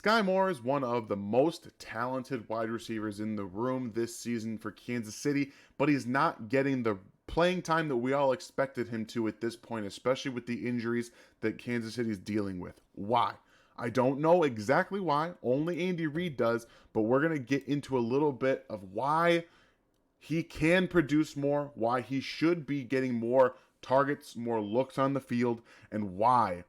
Skyy Moore is one of the most talented wide receivers in the room this season for Kansas City, but he's not getting the playing time that we all expected him to at this point, especially with the injuries that Kansas City is dealing with. Why? I don't know exactly why, only Andy Reid does, but we're going to get into a little bit of why he can produce more, why he should be getting more targets, more looks on the field, and why,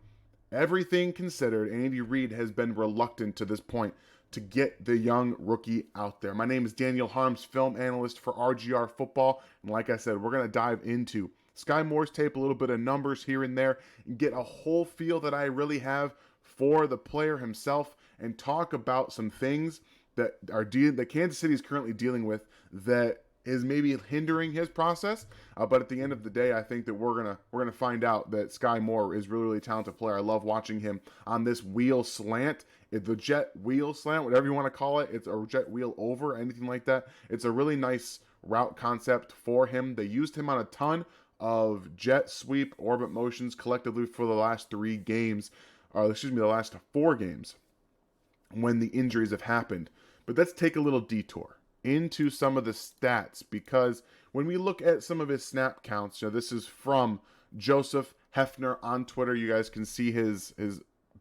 everything considered, Andy Reid has been reluctant to this point to get the young rookie out there. My name is Daniel Harms, film analyst for RGR Football, and like I said, we're going to dive into Skyy Moore's tape, a little bit of numbers here and there, and get a whole feel that I really have for the player himself, and talk about some things that that Kansas City is currently dealing with that is maybe hindering his process, but at the end of the day, I think that we're gonna find out that Skyy Moore is really talented player. I love watching him on this wheel slant, the jet wheel slant, whatever you want to call it. It's a jet wheel over, anything like that. It's a really nice route concept for him. They used him on a ton of jet sweep orbit motions collectively for the last the last 4 games when the injuries have happened. But let's take a little detour into some of the stats, because when we look at some of his snap counts, this is from Joseph Hefner on Twitter. You guys can see his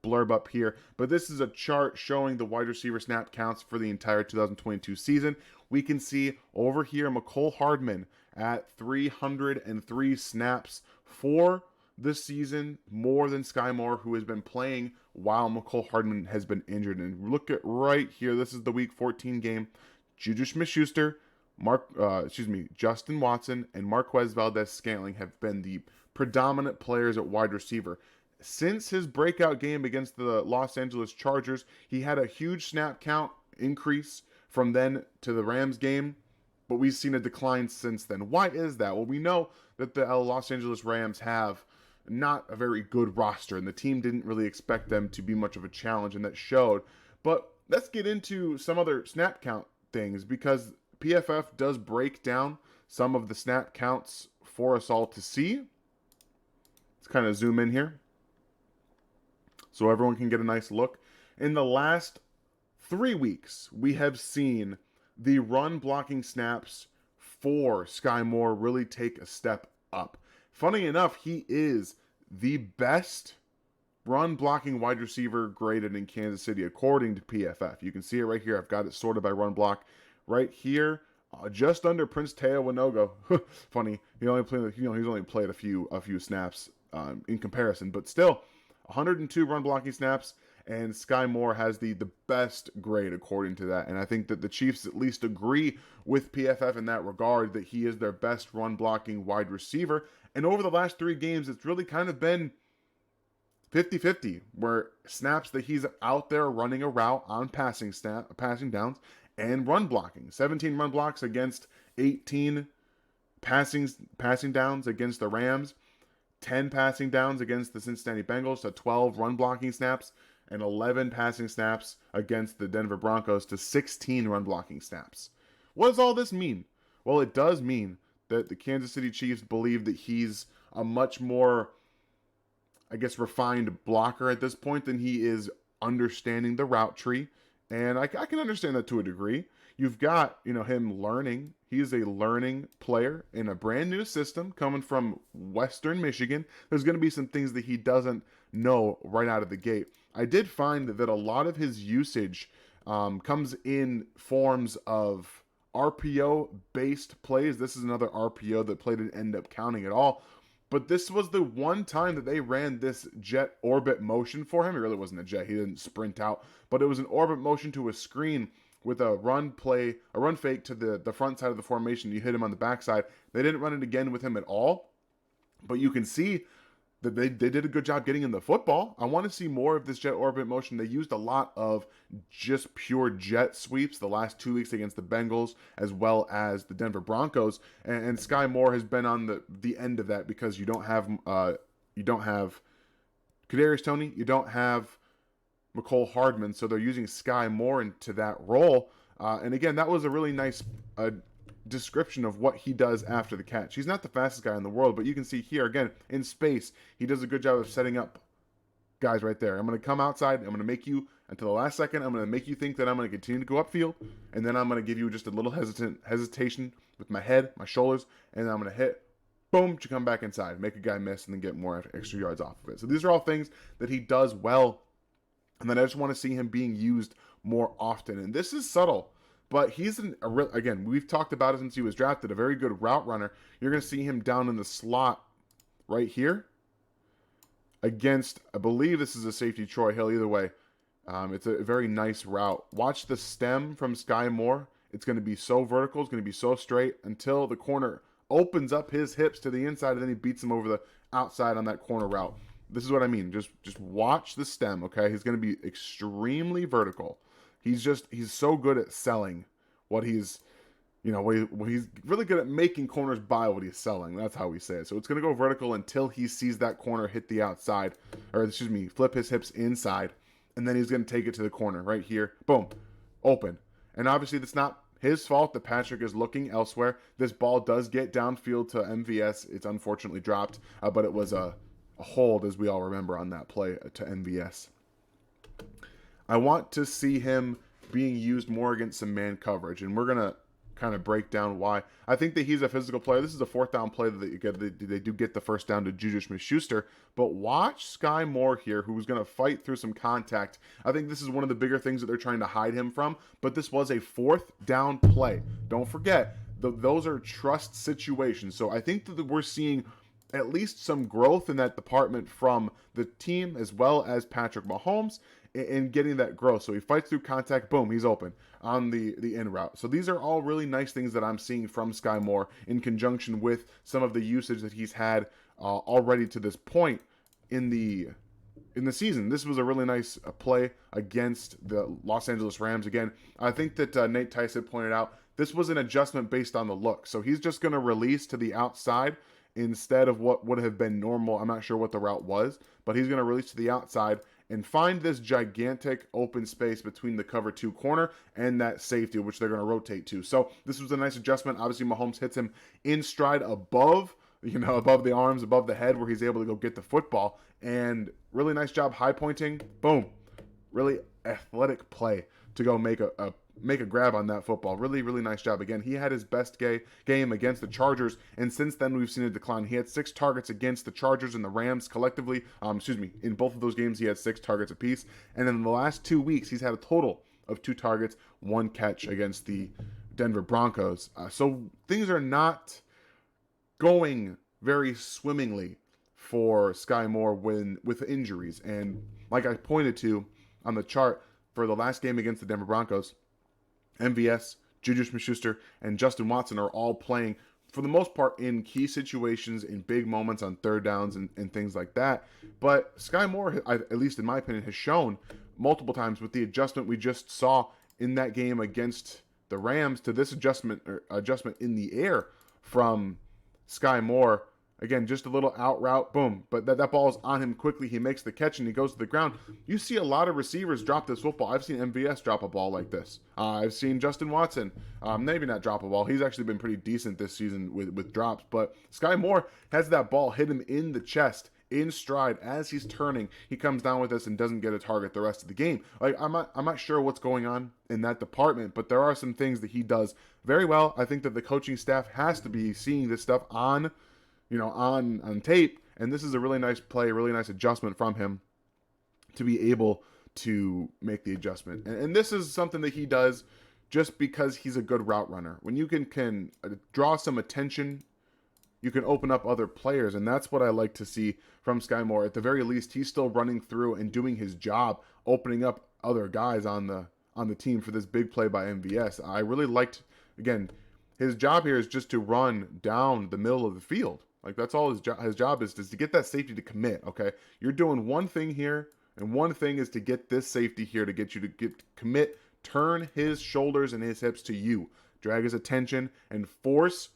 blurb up here, but this is a chart showing the wide receiver snap counts for the entire 2022 season. We can see over here Mecole Hardman at 303 snaps for this season, more than Skyy Moore, who has been playing while Mecole Hardman has been injured. And look at right here, this is the Week 14 game. Juju Smith-Schuster, Justin Watson, and Marquez Valdes-Scantling have been the predominant players at wide receiver. Since his breakout game against the Los Angeles Chargers, he had a huge snap count increase from then to the Rams game, but we've seen a decline since then. Why is that? Well, we know that the Los Angeles Rams have not a very good roster, and the team didn't really expect them to be much of a challenge, and that showed. But let's get into some other snap count things, because PFF does break down some of the snap counts for us all to see. Let's kind of zoom in here so everyone can get a nice look. In the last 3 weeks, we have seen the run blocking snaps for Skyy Moore really take a step up. Funny enough, he is the best run blocking wide receiver graded in Kansas City according to PFF. You can see it right here. I've got it sorted by run block right here, just under Prince Teo Winogo. Funny, he's only played a few snaps in comparison, but still 102 run blocking snaps, and Skyy Moore has the best grade according to that. And I think that the Chiefs at least agree with PFF in that regard, that he is their best run blocking wide receiver. And over the last 3 games, it's really kind of been 50-50, where snaps that he's out there running a route on passing downs and run blocking. 17 run blocks against 18 passing downs against the Rams, 10 passing downs against the Cincinnati Bengals, to 12 run blocking snaps, and 11 passing snaps against the Denver Broncos, to 16 run blocking snaps. What does all this mean? Well, it does mean that the Kansas City Chiefs believe that he's a much more, refined blocker at this point than he is understanding the route tree. And I can understand that to a degree. You've got, him learning. He's a learning player in a brand new system coming from Western Michigan. There's going to be some things that he doesn't know right out of the gate. I did find that a lot of his usage comes in forms of RPO-based plays. This is another RPO that play didn't end up counting at all. But this was the one time that they ran this jet orbit motion for him. It really wasn't a jet. He didn't sprint out. But it was an orbit motion to a screen with a run fake to the front side of the formation. You hit him on the backside. They didn't run it again with him at all. But you can see that they did a good job getting in the football. I want to see more of this jet orbit motion. They used a lot of just pure jet sweeps the last 2 weeks against the Bengals as well as the Denver Broncos. And Skyy Moore has been on the end of that, because you don't have Kadarius Toney, you don't have Mecole Hardman, so they're using Skyy Moore into that role. And again, that was a really nice description of what he does after the catch. He's not the fastest guy in the world, but you can see here, again, in space, he does a good job of setting up guys right there. I'm going to come outside, I'm going to make you until the last second. I'm going to make you think that I'm going to continue to go upfield, and then I'm going to give you just a little hesitation with my head, my shoulders, and then I'm going to hit. Boom, you come back inside, make a guy miss, and then get more extra yards off of it. So these are all things that he does well, and then I just want to see him being used more often. And this is subtle, but he's again, we've talked about it since he was drafted, a very good route runner. You're going to see him down in the slot right here against, I believe this is a safety, Troy Hill. Either way, it's a very nice route. Watch the stem from Skyy Moore. It's going to be so vertical, it's going to be so straight until the corner opens up his hips to the inside, and then he beats him over the outside on that corner route. This is what I mean. Just watch the stem, okay? He's going to be extremely vertical. He's so good at selling what he's, what he's really good at making corners buy what he's selling. That's how we say it. So it's going to go vertical until he sees that corner hit the outside, or excuse me, flip his hips inside, and then he's going to take it to the corner right here. Boom, open. And obviously that's not his fault that Patrick is looking elsewhere. This ball does get downfield to MVS. It's unfortunately dropped, but it was a hold, as we all remember, on that play to MVS. I want to see him being used more against some man coverage, and we're going to kind of break down why. I think that he's a physical player. This is a fourth down play that they do get the first down to Juju Smith-Schuster, but watch Skyy Moore here, who's going to fight through some contact. I think this is one of the bigger things that they're trying to hide him from, but this was a fourth down play. Don't forget, those are trust situations, so I think that we're seeing at least some growth in that department from the team as well as Patrick Mahomes in getting that growth. So he fights through contact, boom, he's open on the in route. So these are all really nice things that I'm seeing from Skyy Moore in conjunction with some of the usage that he's had already to this point in the season. This was a really nice play against the Los Angeles Rams. Again, I think that Nate Tyson pointed out this was an adjustment based on the look. So he's just going to release to the outside instead of what would have been normal. I'm not sure what the route was, but he's going to release to the outside and find this gigantic open space between the cover two corner and that safety, which they're going to rotate to. So this was a nice adjustment. Obviously, Mahomes hits him in stride above the arms, above the head, where he's able to go get the football. And really nice job high pointing. Boom. Really athletic play to go make a grab on that football. Really, really nice job. Again, he had his best game against the Chargers, and since then we've seen a decline. He had 6 targets against the Chargers and the Rams collectively. In both of those games he had 6 targets apiece. And then in the last 2 weeks he's had a total of 2 targets, 1 catch against the Denver Broncos. So things are not going very swimmingly for Skyy Moore with injuries. And like I pointed to on the chart, for the last game against the Denver Broncos, MVS, Juju Smith-Schuster, and Justin Watson are all playing, for the most part, in key situations, in big moments on third downs and things like that. But Skyy Moore, at least in my opinion, has shown multiple times with the adjustment we just saw in that game against the Rams to this adjustment in the air from Skyy Moore. Again, just a little out route, boom. But that ball is on him quickly. He makes the catch and he goes to the ground. You see a lot of receivers drop this football. I've seen MVS drop a ball like this. I've seen Justin Watson maybe not drop a ball. He's actually been pretty decent this season with drops. But Skyy Moore has that ball hit him in the chest, in stride, as he's turning. He comes down with this and doesn't get a target the rest of the game. Like I'm not sure what's going on in that department, but there are some things that he does very well. I think that the coaching staff has to be seeing this stuff on tape, and this is a really nice play, a really nice adjustment from him to be able to make the adjustment. And this is something that he does just because he's a good route runner. When you can draw some attention, you can open up other players, and that's what I like to see from Skyy Moore. At the very least, he's still running through and doing his job, opening up other guys on the team for this big play by MVS. I really liked, again, his job here is just to run down the middle of the field. Like, that's all his job is to get that safety to commit, okay? You're doing one thing here, and one thing is to get this safety here to get you to commit, turn his shoulders and his hips to you, drag his attention, and force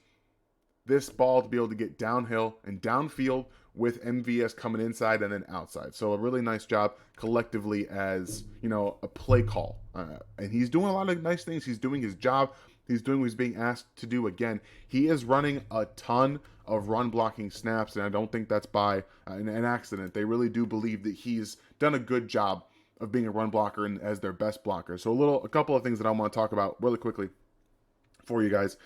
this ball to be able to get downhill and downfield with MVS coming inside and then outside. So a really nice job collectively as, a play call. And he's doing a lot of nice things. He's doing his job. He's doing what he's being asked to do. Again, he is running a ton of run blocking snaps, and I don't think that's by an accident. They really do believe that he's done a good job of being a run blocker and as their best blocker. So a couple of things that I want to talk about really quickly for you guys.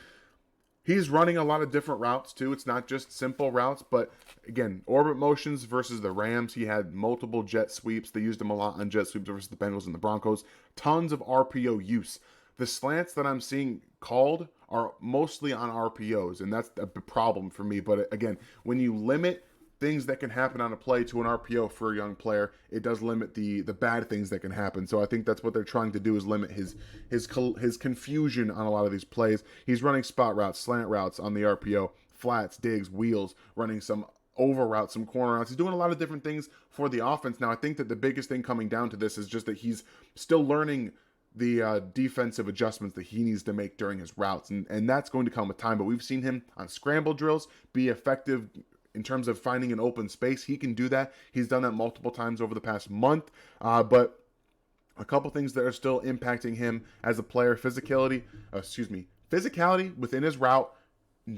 He's running a lot of different routes too. It's not just simple routes, but again, orbit motions versus the Rams. He had multiple jet sweeps. They used him a lot on jet sweeps versus the Bengals and the Broncos. Tons of RPO use. The slants that I'm seeing called are mostly on RPOs, and that's a problem for me. But again, when you limit things that can happen on a play to an RPO for a young player, it does limit the bad things that can happen. So I think that's what they're trying to do, is limit his confusion on a lot of these plays. He's running spot routes, slant routes on the RPO, flats, digs, wheels, running some over routes, some corner routes. He's doing a lot of different things for the offense. Now, I think that the biggest thing coming down to this is just that he's still learning the defensive adjustments that he needs to make during his routes. And that's going to come with time. But we've seen him on scramble drills be effective in terms of finding an open space. He can do that. He's done that multiple times over the past month. But a couple things that are still impacting him as a player: physicality within his route,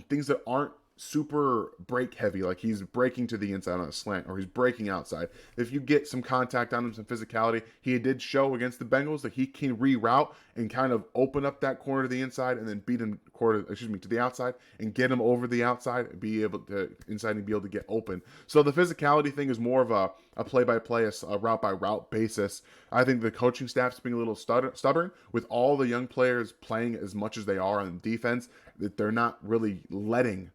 things that aren't super break heavy, like he's breaking to the inside on a slant or he's breaking outside. If you get some contact on him, some physicality, he did show against the Bengals that he can reroute and kind of open up that corner to the inside and then beat him to the outside and get him over the outside and be able to inside and be able to get open. So the physicality thing is more of a play-by-play, a route-by-route basis. I think the coaching staff's being a little stubborn with all the young players playing as much as they are on defense, that they're not really letting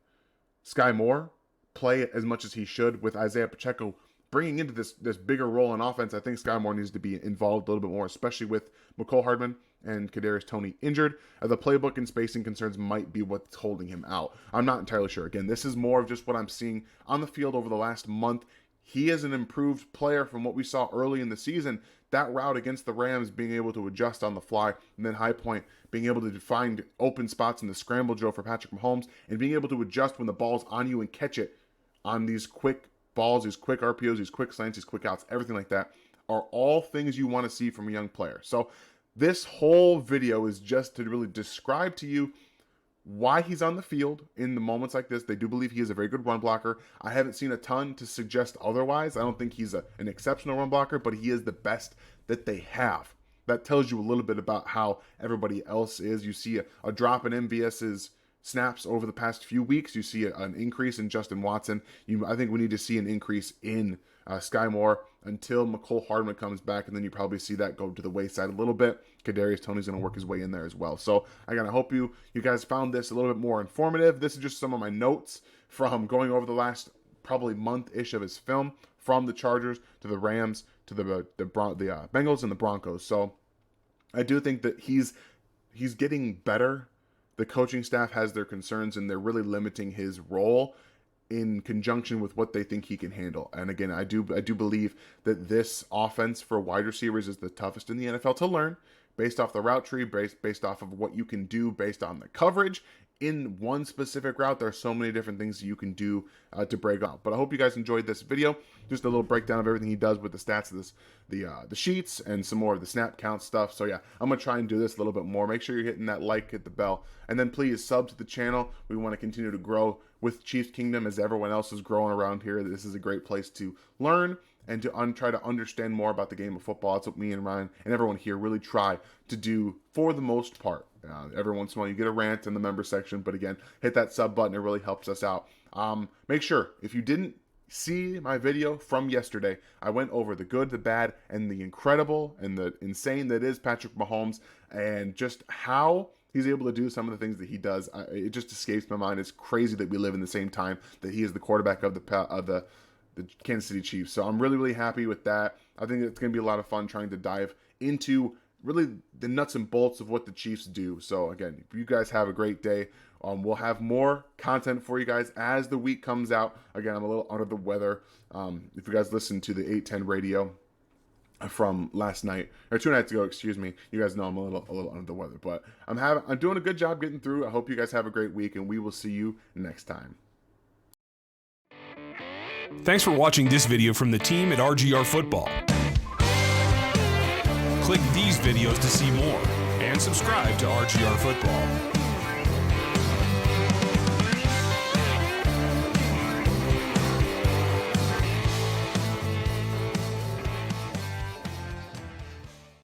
Skyy Moore play as much as he should. With Isaiah Pacheco bringing into this bigger role in offense, I think Skyy Moore needs to be involved a little bit more, especially with Mecole Hardman and Kadarius Toney injured. The playbook and spacing concerns might be what's holding him out. I'm not entirely sure. Again, this is more of just what I'm seeing on the field over the last month. He is an improved player from what we saw early in the season. That route against the Rams, being able to adjust on the fly, and then high point, being able to find open spots in the scramble drill for Patrick Mahomes, and being able to adjust when the ball's on you and catch it on these quick balls, these quick RPOs, these quick slants, these quick outs, everything like that, are all things you want to see from a young player. So this whole video is just to really describe to you why he's on the field in the moments like this. They do believe he is a very good run blocker. I haven't seen a ton to suggest otherwise. I don't think he's an exceptional run blocker, but he is the best that they have. That tells you a little bit about how everybody else is. You see a drop in MVS's snaps over the past few weeks. You see an increase in Justin Watson. I think we need to see an increase in Skyy Moore until Mecole Hardman comes back, and then you probably see that go to the wayside a little bit. Kadarius Toney's going to work his way in there as well. So again, I hope you guys found this a little bit more informative. This is just some of my notes from going over the last probably month-ish of his film, from the Chargers to the Rams to the Bengals and the Broncos. So I do think that he's getting better. The coaching staff has their concerns, and they're really limiting his role in conjunction with what they think he can handle. And again, I do believe that this offense for wide receivers is the toughest in the NFL to learn, based off the route tree, based off of what you can do based on the coverage. In one specific route, there are so many different things you can do to break out. But I hope you guys enjoyed this video. Just a little breakdown of everything he does with the stats of the sheets and some more of the snap count stuff. So yeah, I'm going to try and do this a little bit more. Make sure you're hitting that like, hit the bell, and then please sub to the channel. We want to continue to grow with Chiefs Kingdom as everyone else is growing around here. This is a great place to learn and to try to understand more about the game of football. That's what me and Ryan and everyone here really try to do for the most part. Every once in a while you get a rant in the member section, but again, hit that sub button. It really helps us out. Make sure, if you didn't see my video from yesterday, I went over the good, the bad, and the incredible and the insane that is Patrick Mahomes, and just how he's able to do some of the things that he does. It just escapes my mind. It's crazy that we live in the same time that he is the quarterback of the Kansas City Chiefs. So I'm really, really happy with that. I think it's going to be a lot of fun trying to dive into really the nuts and bolts of what the Chiefs do. So again, if you guys have a great day, we'll have more content for you guys as the week comes out. Again, I'm a little under the weather. If you guys listen to the 810 radio from last night, or 2 nights ago, excuse me, you guys know I'm a little under the weather, but I'm doing a good job getting through. I hope you guys have a great week, and we will see you next time. Thanks for watching this video from the team at RGR Football. Click these videos to see more, and subscribe to RGR Football.